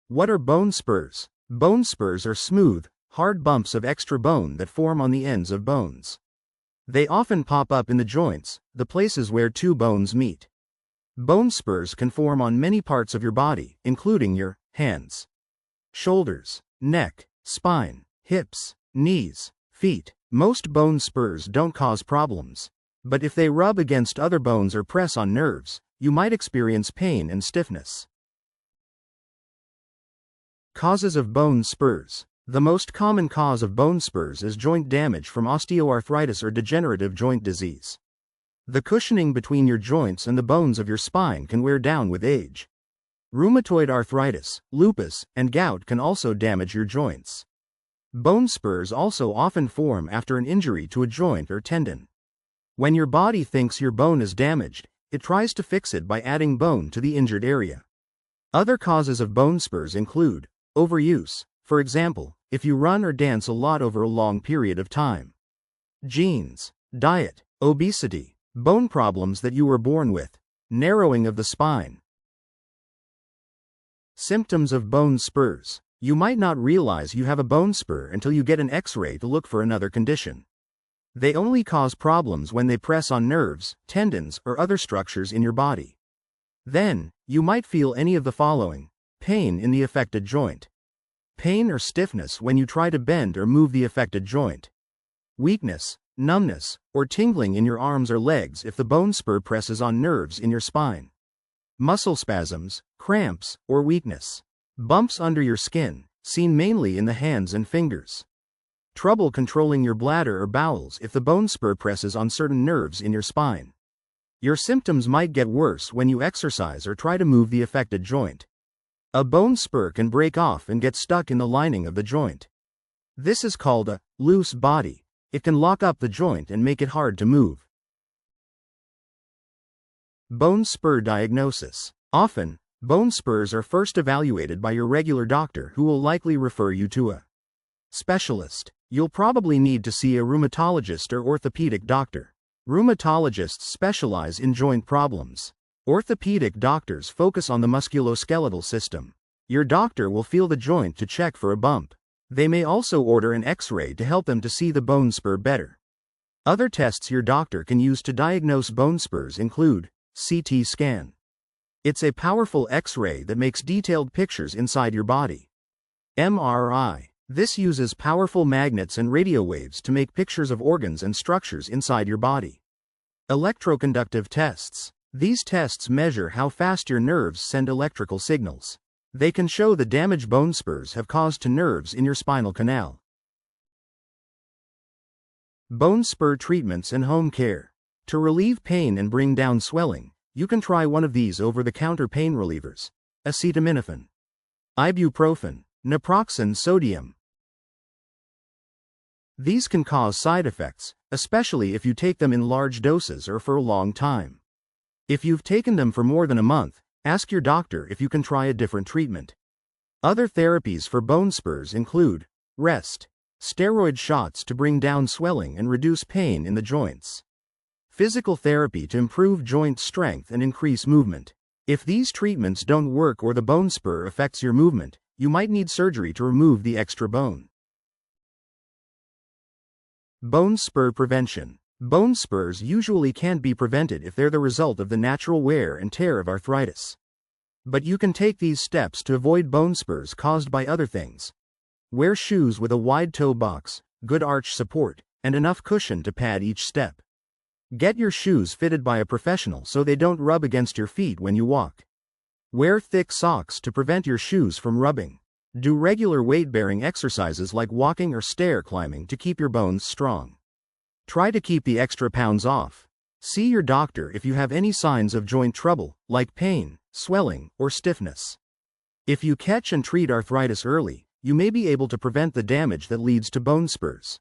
What are bone spurs? Bone spurs are smooth, hard bumps of extra bone that form on the ends of bones. They often pop up in the joints, the places where two bones meet. Bone spurs can form on many parts of your body, including your hands, shoulders, neck, spine, hips, knees, feet. Most bone spurs don't cause problems, but if they rub against other bones or press on nerves, you might experience pain and stiffness. Causes of bone spurs. The most common cause of bone spurs is joint damage from osteoarthritis or degenerative joint disease. The cushioning between your joints and the bones of your spine can wear down with age. Rheumatoid arthritis, lupus, and gout can also damage your joints. Bone spurs also often form after an injury to a joint or tendon. When your body thinks your bone is damaged, it tries to fix it by adding bone to the injured area. Other causes of bone spurs include overuse, for example, if you run or dance a lot over a long period of time. Genes, diet, obesity, bone problems that you were born with, narrowing of the spine. Symptoms of bone spurs. You might not realize you have a bone spur until you get an X-ray to look for another condition. They only cause problems when they press on nerves, tendons, or other structures in your body. Then, you might feel any of the following: pain in the affected joint, pain or stiffness when you try to bend or move the affected joint, weakness, numbness, or tingling in your arms or legs if the bone spur presses on nerves in your spine, muscle spasms, cramps, or weakness, bumps under your skin, seen mainly in the hands and fingers, trouble controlling your bladder or bowels if the bone spur presses on certain nerves in your spine. Your symptoms might get worse when you exercise or try to move the affected joint. A bone spur can break off and get stuck in the lining of the joint. This is called a loose body. It can lock up the joint and make it hard to move. Bone spur diagnosis. Often, bone spurs are first evaluated by your regular doctor, who will likely refer you to a specialist. You'll probably need to see a rheumatologist or orthopedic doctor. Rheumatologists specialize in joint problems. Orthopedic doctors focus on the musculoskeletal system. Your doctor will feel the joint to check for a bump. They may also order an X-ray to help them to see the bone spur better. Other tests your doctor can use to diagnose bone spurs include CT scan. It's a powerful X-ray that makes detailed pictures inside your body. MRI. This uses powerful magnets and radio waves to make pictures of organs and structures inside your body. Electroconductive tests. These tests measure how fast your nerves send electrical signals. They can show the damage bone spurs have caused to nerves in your spinal canal. Bone spur treatments and home care. To relieve pain and bring down swelling, you can try one of these over-the-counter pain relievers: acetaminophen, ibuprofen, naproxen sodium. These can cause side effects, especially if you take them in large doses or for a long time. If you've taken them for more than a month, ask your doctor if you can try a different treatment. Other therapies for bone spurs include rest, steroid shots to bring down swelling and reduce pain in the joints, physical therapy to improve joint strength and increase movement. If these treatments don't work or the bone spur affects your movement, you might need surgery to remove the extra bone. Bone spur prevention. Bone spurs usually can't be prevented if they're the result of the natural wear and tear of arthritis. But you can take these steps to avoid bone spurs caused by other things. Wear shoes with a wide toe box, good arch support, and enough cushion to pad each step. Get your shoes fitted by a professional so they don't rub against your feet when you walk. Wear thick socks to prevent your shoes from rubbing. Do regular weight-bearing exercises like walking or stair climbing to keep your bones strong. Try to keep the extra pounds off. See your doctor if you have any signs of joint trouble, like pain, swelling, or stiffness. If you catch and treat arthritis early, you may be able to prevent the damage that leads to bone spurs.